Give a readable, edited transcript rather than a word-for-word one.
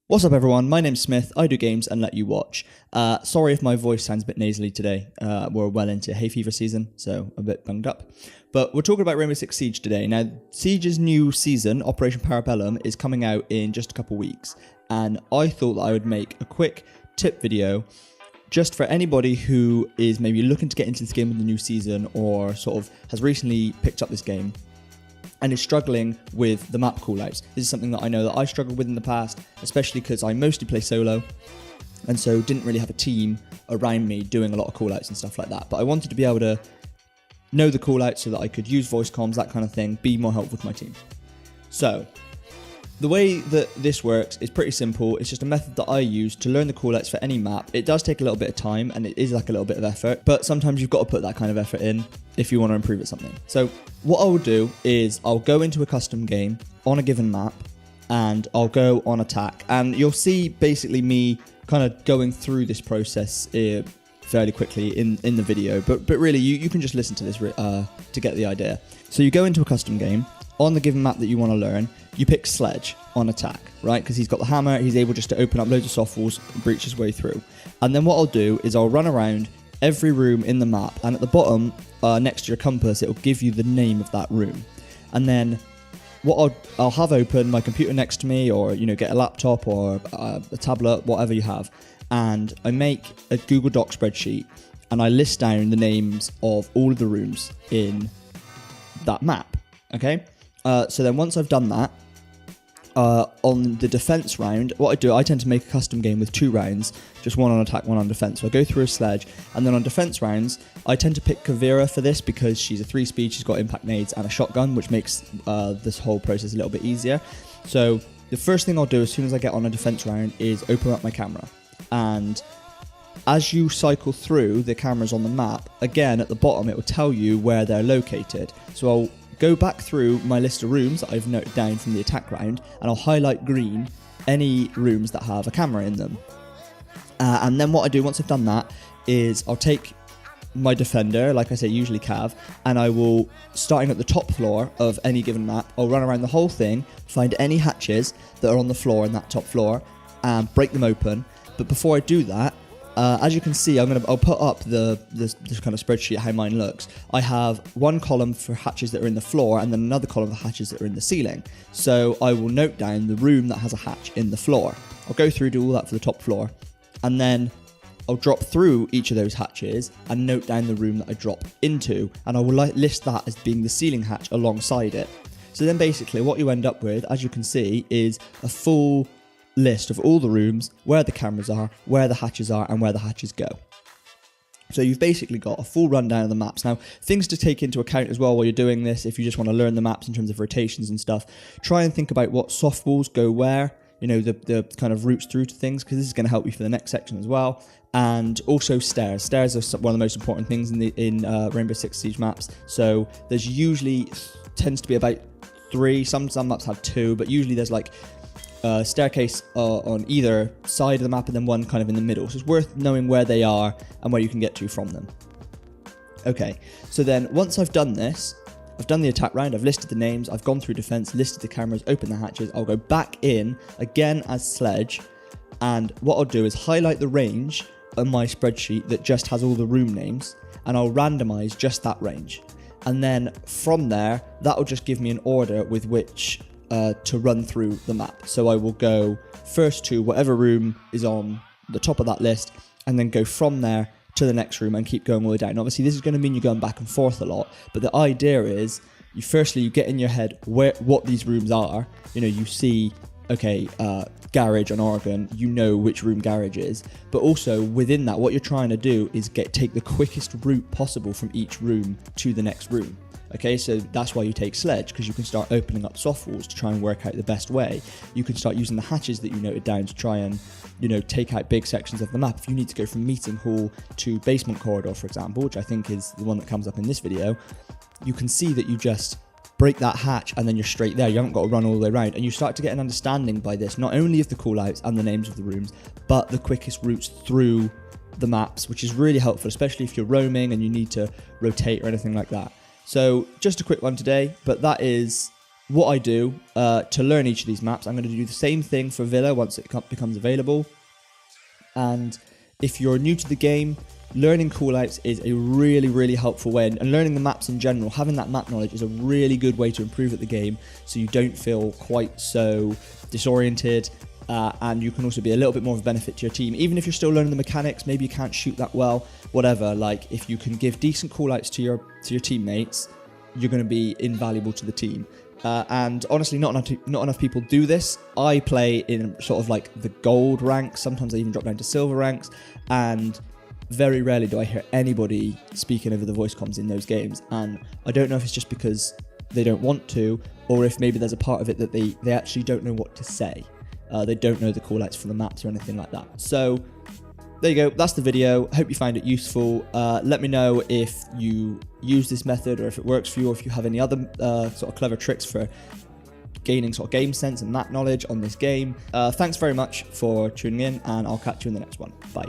What's up everyone, my name's Smith, I do games and let you watch. Sorry if my voice sounds a bit nasally today, we're well into hay fever season, so a bit bunged up. But we're talking about Rainbow Six Siege today. Now, Siege's new season, Operation Bellum, is coming out in just a couple weeks. And I thought that I would make a quick tip video just for anybody who is maybe looking to get into this game with the new season or sort of has recently picked up this game and is struggling with the map callouts. This is something that I know that I struggled with in the past, especially because I mostly play solo, and so didn't really have a team around me doing a lot of callouts and stuff like that. But I wanted to be able to know the callouts so that I could use voice comms, that kind of thing, be more helpful with my team. So, the way that this works is pretty simple. It's just a method that I use to learn the callouts for any map. It does take a little bit of time and it is like a little bit of effort, but sometimes you've got to put that kind of effort in if you want to improve at something. So what I will do is I'll go into a custom game on a given map and I'll go on attack, and you'll see basically me kind of going through this process fairly quickly in the video, but really you can just listen to this to get the idea. So you go into a custom game on the given map that you want to learn. You pick Sledge on attack, right? Because he's got the hammer, he's able just to open up loads of soft walls and breach his way through. And then what I'll do is I'll run around every room in the map, and at the bottom, next to your compass, it'll give you the name of that room. And then what I'll have open my computer next to me, or get a laptop or a tablet, whatever you have, and I make a Google Doc spreadsheet, and I list down the names of all of the rooms in that map, okay? So then once I've done that, on the defense round, what I do, I tend to make a custom game with 2 rounds, just one on attack, one on defense. So I go through a Sledge, and then on defense rounds, I tend to pick Kavira for this because she's a 3-speed, she's got impact nades and a shotgun, which makes this whole process a little bit easier. So the first thing I'll do as soon as I get on a defense round is open up my camera. And as you cycle through the cameras on the map, again, at the bottom, it will tell you where they're located. So I'll go back through my list of rooms that I've noted down from the attack round, and I'll highlight green any rooms that have a camera in them. And then what I do once I've done that is I'll take my defender, like I say, usually Cav, and I will, starting at the top floor of any given map, I'll run around the whole thing, find any hatches that are on the floor in that top floor, and break them open. But before I do that, as you can see, I'll put up this kind of spreadsheet how mine looks. I have one column for hatches that are in the floor, and then another column for hatches that are in the ceiling. So I will note down the room that has a hatch in the floor. I'll go through, do all that for the top floor, and then I'll drop through each of those hatches and note down the room that I drop into, and I will list that as being the ceiling hatch alongside it. So then basically what you end up with, as you can see, is a full list of all the rooms, where the cameras are, where the hatches are, and where the hatches go. So you've basically got a full rundown of the maps. Now, things to take into account as well while you're doing this, if you just want to learn the maps in terms of rotations and stuff, try and think about what soft walls go where, the kind of routes through to things, because this is going to help you for the next section as well. And also stairs. Stairs are one of the most important things in Rainbow Six Siege maps. So there's usually, tends to be about 3, some maps have 2, but usually there's like staircase on either side of the map and then one kind of in the middle. So it's worth knowing where they are and where you can get to from them. Okay, so then once I've done this, I've done the attack round, I've listed the names, I've gone through defense, listed the cameras, opened the hatches, I'll go back in again as Sledge, and what I'll do is highlight the range on my spreadsheet that just has all the room names, and I'll randomize just that range. And then from there, that'll just give me an order with which to run through the map. So I will go first to whatever room is on the top of that list, and then go from there to the next room and keep going all the way down. Obviously, this is going to mean you're going back and forth a lot, but the idea is, you get in your head what these rooms are. You see, okay, garage on Oregon, you know which room garage is, but also within that, what you're trying to do is take the quickest route possible from each room to the next room. Okay, so that's why you take Sledge, because you can start opening up soft walls to try and work out the best way. You can start using the hatches that you noted down to try and, take out big sections of the map. If you need to go from meeting hall to basement corridor, for example, which I think is the one that comes up in this video, you can see that you just break that hatch and then you're straight there. You haven't got to run all the way around, and you start to get an understanding by this, not only of the callouts and the names of the rooms, but the quickest routes through the maps, which is really helpful, especially if you're roaming and you need to rotate or anything like that. So just a quick one today, but that is what I do to learn each of these maps, I'm going to do the same thing for Villa once it becomes available. And if you're new to the game, learning callouts is a really, really helpful way. And learning the maps in general, having that map knowledge is a really good way to improve at the game, so you don't feel quite so disoriented. And you can also be a little bit more of a benefit to your team. Even if you're still learning the mechanics, maybe you can't shoot that well, whatever. Like, if you can give decent callouts to your teammates, you're going to be invaluable to the team. And honestly, not enough people do this. I play in sort of like the gold ranks. Sometimes I even drop down to silver ranks, and very rarely do I hear anybody speaking over the voice comms in those games. And I don't know if it's just because they don't want to, or if maybe there's a part of it that they actually don't know what to say. They don't know the callouts for the maps or anything like that. So there you go. That's the video. Hope you find it useful. Let me know if you use this method or if it works for you, or if you have any other sort of clever tricks for gaining sort of game sense and map knowledge on this game. Thanks very much for tuning in, and I'll catch you in the next one. Bye.